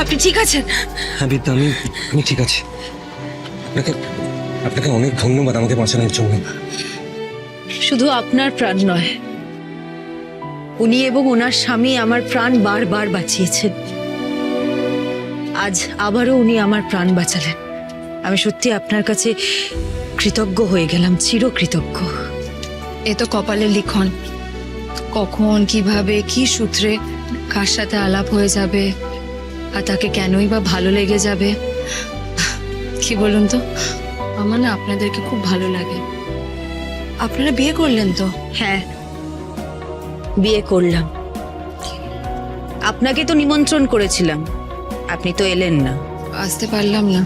আপনি ঠিক আছেন? হ্যাঁ বিদ্যা, আমি ঠিক আছি। আপনাকে আপনাকে অনেক ধন্যবাদ আমাকে বাঁচানোর জন্য। শুধু আপনার প্রাণ নয়, উনি এবং ওনার স্বামী আমার প্রাণ বারবার বাঁচিয়েছেন। আজ আবারও উনি আমার প্রাণ বাঁচালেন। আমি সত্যি আপনার কাছে কৃতজ্ঞ হয়ে গেলাম, চিরকৃতজ্ঞ। এ তো কপালের লিখন। কখন, কিভাবে, কি সূত্রে কার সাথে আলাপ হয়ে যাবে আর তাকে কেনই বা ভালো লেগে যাবে। কি বলুন তো, আমার না আপনাদেরকে খুব ভালো লাগে। আপনারা বিয়ে করলেন তো? হ্যাঁ, বিয়ে করলাম। আপনাকে তো নিমন্ত্রণ করেছিলাম, আপনি তো এলেন না। আসতে পারলাম না।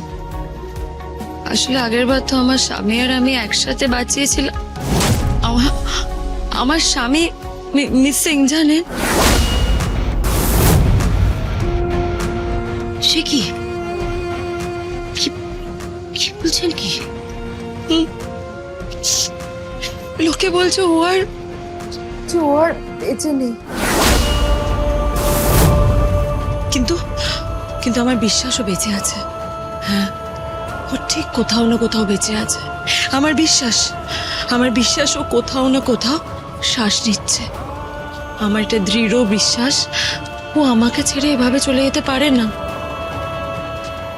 আসলে আগের বার তো আমার স্বামী আর আমি একসাথে বাঁচিয়েছিলাম। আমার স্বামী মিসিং, জানেন? সে কি কি বলছেন? কি লোকে বলছে ও আর বেঁচে নেই। কিন্তু কিন্তু আমার বিশ্বাসও বেঁচে আছে। হ্যাঁ, ও ঠিক কোথাও না কোথাও বেঁচে আছে। আমার বিশ্বাস ও কোথাও না কোথাও শ্বাস নিচ্ছে। আমার এটা দৃঢ় বিশ্বাস ও আমাকে ছেড়ে এভাবে চলে যেতে পারে না।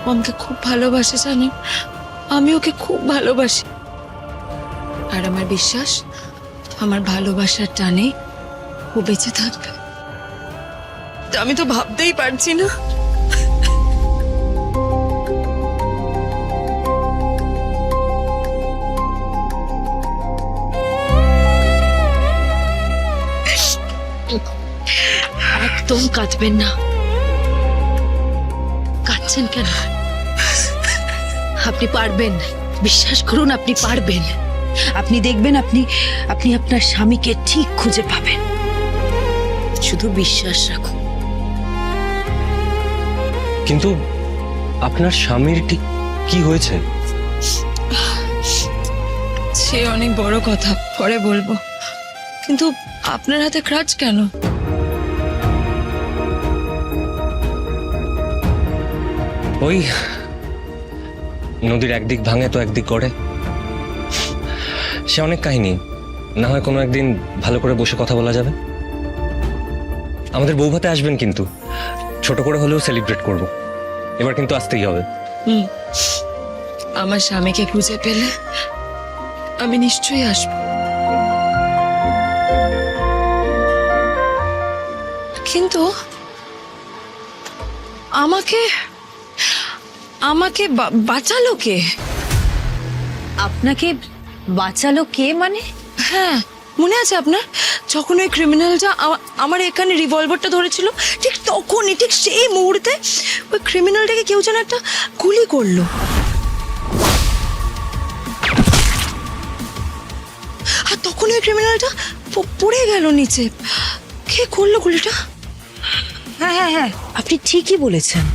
ও আমাকে খুব ভালোবাসে, জানেন? আমি ওকে খুব ভালোবাসি। আর আমার বিশ্বাস, আমার ভালোবাসার টানে ও বেঁচে থাকবে। আমি তো ভাবতেই পারছি না। একদম কাঁদবেন না। কাঁদছেন কেন? আপনি পারবেন, বিশ্বাস করুন, আপনি পারবেন। আপনি দেখবেন আপনি আপনার স্বামীকে ঠিক খুঁজে পাবেন। শুধু বিশ্বাস রাখুন। কিন্তু আপনার স্বামীর ঠিক কি হয়েছে? সে অনেক বড় কথা, পরে বলবো। কিন্তু আপনার হাতে ক্রাচ কেন? ওই নদীর একদিক ভাঙে তো একদিক করে, সে অনেক কাহিনী। না হয় কোনো একদিন ভালো করে বসে কথা বলা যাবে। আমাদের বৌভাতে আসবেন কিন্তু, ছোট করে হলেও সেলিব্রেট করব। এবার কিন্তু আসতেই হবে। আমার স্বামীকে খুঁজে পেলে আমি নিশ্চয়ই আসবো। কিন্তু আমাকে বাঁচালো কে? আপনাকে বাঁচালো কে মানে? হ্যাঁ, মনে আছে আপনার? যখন ওই ক্রিমিনালটা আমার এখানে রিভলভারটা ধরেছিল, ঠিক তখনই, ঠিক সেই মুহূর্তে ওই ক্রিমিনালটাকে কেউ যেন একটা গুলি করলো। আর তখন ওই ক্রিমিনালটা পড়ে গেল নিচে। কে করলো গুলিটা? হ্যাঁ হ্যাঁ হ্যাঁ, আপনি ঠিকই বলেছেন।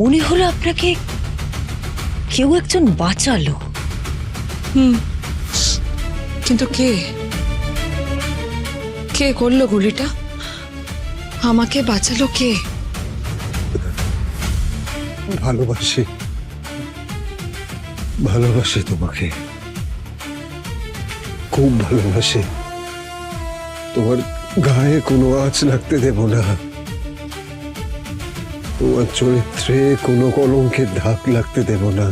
মনে হলো আপনাকে কেউ একজন বাঁচালো। কিন্তু কে করলো গুলিটা? আমাকে বাঁচালো কে? ভালোবাসি তোমাকে, খুব ভালোবাসি। তোমার গায়ে কোনো আঁচ লাগতে দেব না। তোমার চরিত্রে কোনো কলঙ্কের দাগ লাগতে দেব না।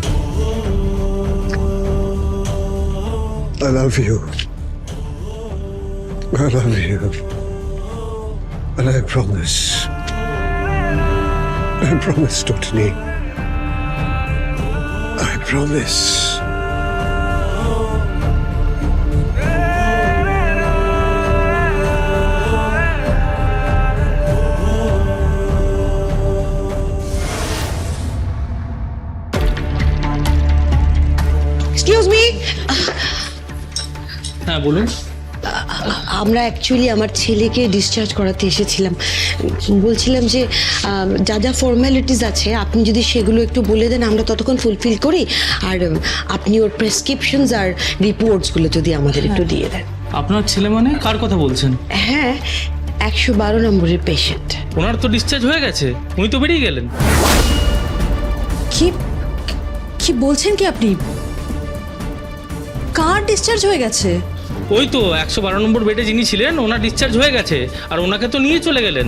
I love you. I love you. And I promise, Totally. I promise. Excuse me, হ্যাঁ বলুন। আমরা অ্যাকচুয়ালি আমার ছেলেকে ডিসচার্জ করাতে এসেছিলাম। বলছিলাম যে যা যা ফর্মালিটিস আছে আপনি যদি সেগুলো একটু বলে দেন, আমরা ততক্ষণ ফুলফিল করি। আর আপনি ওর প্রেসক্রিপশনস আর রিপোর্টসগুলো যদি আমাদের একটু দিয়ে দেন। আপনার ছেলে মানে কার কথা বলছেন? হ্যাঁ, 112 নম্বরের পেশেন্ট। ওনার তো ডিসচার্জ হয়ে গেছে, উনি তো বেরিয়ে গেলেন। কি কি বলছেন কি আপনি? কার ডিসচার্জ হয়ে গেছে? ওই তো 112 নম্বর বেডে যিনি ছিলেন ওনার ডিসচার্জ হয়ে গেছে, আর ওনাকে তো নিয়ে চলে গেলেন।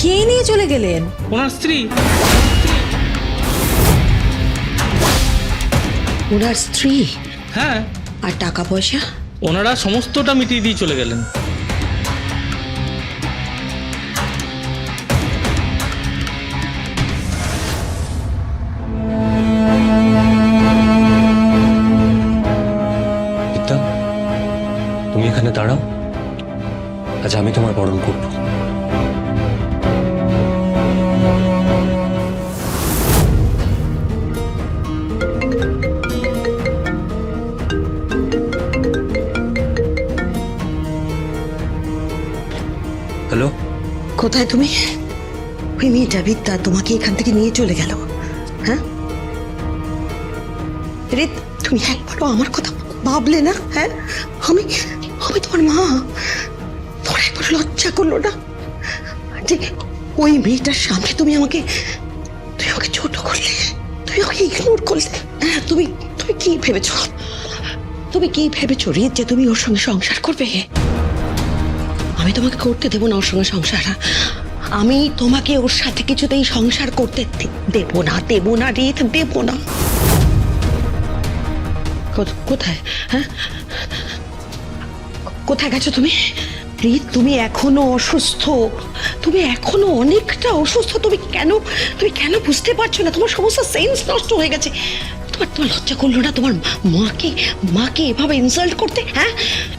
কে নিয়ে চলে গেলেন? ওনার স্ত্রী। ওনার স্ত্রী? হ্যাঁ, আর টাকা পয়সা? ওনারা সমস্তটা মিটিয়ে দিয়ে চলে গেলেন। বিদ্যা, তুমি এখানে দাঁড়াও, আজ আমি তোমার বরণ করবো। হ্যালো, কোথায় তুমি? ওই মেয়েটা বিদ্যা তোমাকে এখান থেকে নিয়ে চলে গেল, হ্যাঁ? রে, তুমি একবারও আমার কথা ভাবলে না? হ্যাঁ, আমি আমি তোমার মা, তোমার একবার লজ্জা করলো না যে ওই মেয়েটার সামনে তুমি আমাকে ছোট করলে, তুমি আমাকে ইগনোর করলে? হ্যাঁ, তুমি তুমি কি ভেবেছো? তুমি কি ভেবেছো রিত যে তুমি ওর সঙ্গে সংসার করবে? আমি তোমাকে করতে দেবো না ওর সঙ্গে সংসার। আমি তোমাকে ওর সাথে কিছুতেই সংসার করতে দেবো না রিত, দেবো না। কোথায়? হ্যাঁ, কোথায় গেছো তুমি? রিত, তুমি এখনো অসুস্থ, তুমি এখনো অনেকটা অসুস্থ। তুমি কেন বুঝতে পারছো না? তোমার সমস্ত সেন্স নষ্ট হয়ে গেছে। তোমার লজ্জা করলো না তোমার মাকে এভাবে ইনসাল্ট করতে? হ্যাঁ,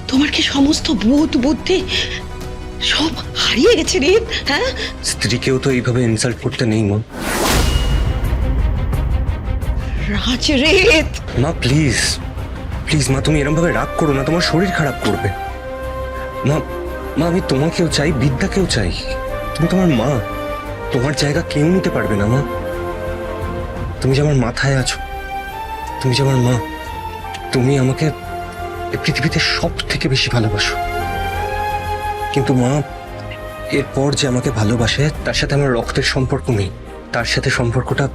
তোমার কি সমস্ত বোধ বুদ্ধি সব হারিয়ে গেছে রিত? হ্যাঁ, স্ত্রীকেও তো এইভাবে ইনসাল্ট করতে নেই মা। রাজ, রিত, মা প্লিজ প্লিজ মা, তুমি এরকম ভাবে রাগ করো না, তোমার শরীর খারাপ করবে। মা মা, আমি তোমাকেও চাই, বিদ্যাকেও চাই। তুমি তোমার মা, তোমার জায়গা কেউ নিতে পারবে না মা। তুমি যে আমার মাথায় আছো, তুমি যে আমার মা, তুমি আমাকে এই পৃথিবীতে সব থেকে বেশি ভালোবাসো। কিন্তু মা, এরপর যে আমাকে ভালোবাসে তার সাথে আমার রক্তের সম্পর্ক নেই, তার সাথে সম্পর্কটা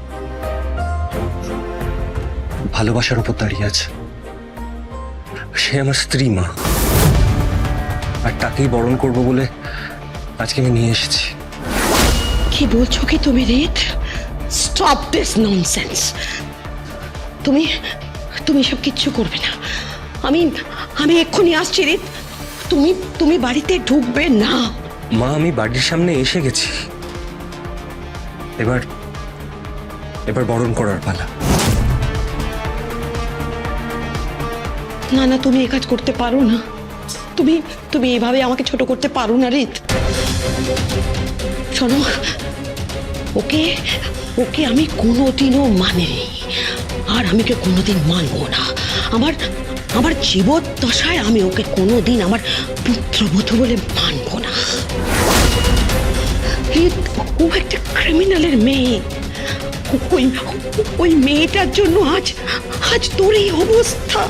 ভালোবাসার উপর দাঁড়িয়ে আছে। সে আমার স্ত্রী মা, আর তাকেই বরণ করবো বলে আজকে আমি নিয়ে এসেছি। কি বলছো কি তুমি রিত? Stop this nonsense. তুমি সব কিচ্ছু করবে না। আমি এক্ষুনি আসছি রিত। তুমি বাড়িতে ঢুকবে না। মা, আমি বাড়ির সামনে এসে গেছি, এবার বরণ করার পালা। না, তুমি এ কাজ করতে পারো না। তুমি এভাবে আমাকে ছোট করতে পারো না রিত। শোনো, ওকে আমি কোনোদিনও মানিনি, আর আমি ওকে কোনোদিন মানবো না। আমার জীবদ্দশায় আমি ওকে কোনোদিন আমার পুত্রবধূ বলে মানবো না। রিত, ও একটা ক্রিমিনালের মেয়ে। ওই মেয়েটার জন্য আজ তোর এই অবস্থা,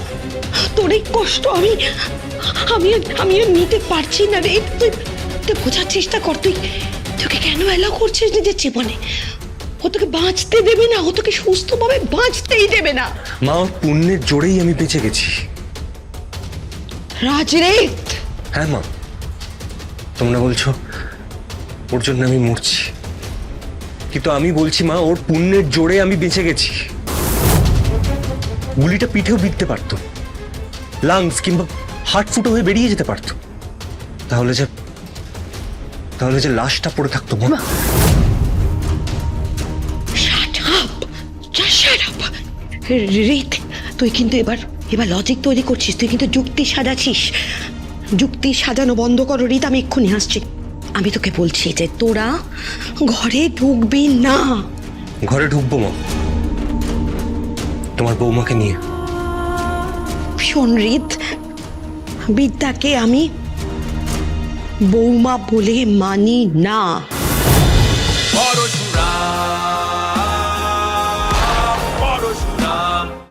তোর এই কষ্ট আমি আর নিতে পারছি না রে। তুই বোঝার চেষ্টা কর। তোকে কেন অ্যালাউ করছিস নিজের জীবনে? ও তোকে বাঁচতে দেবে না, ও তোকে সুস্থভাবে বাঁচতেই দেবে না। মা, ওর পুণ্যের জোরেই আমি বেঁচে গেছি। রাজ রে। হ্যাঁ মা, তোমরা বলছো ওর জন্য আমি মরছি, কিন্তু আমি বলছি মা, ওর পুণ্যের জোরে আমি বেঁচে গেছি। গুলিটা পিঠেও বিঁধতে পারতো, লাংস কিংবা হার্ট ফুটো হয়ে বেরিয়ে যেতে পারতো, তাহলে যে লাশটা পড়ে থাকতো মা। রিত, তুই কিন্তু এবার লজিক তৈরি করছিস, তুই কিন্তু যুক্তি সাজাচ্ছিস। যুক্তি সাজানো বন্ধ করো রিত, আমি এক্ষুনি আসছি। আমি তোকে বলছি যে তোরা ঘরে ঢুকবি না। ঘরে ঢুকবো মা, তোমার বৌমাকে নিয়ে। শোন রিত, বিদ্যাকে আমি বৌমা বলে মানি না। পরশুরাম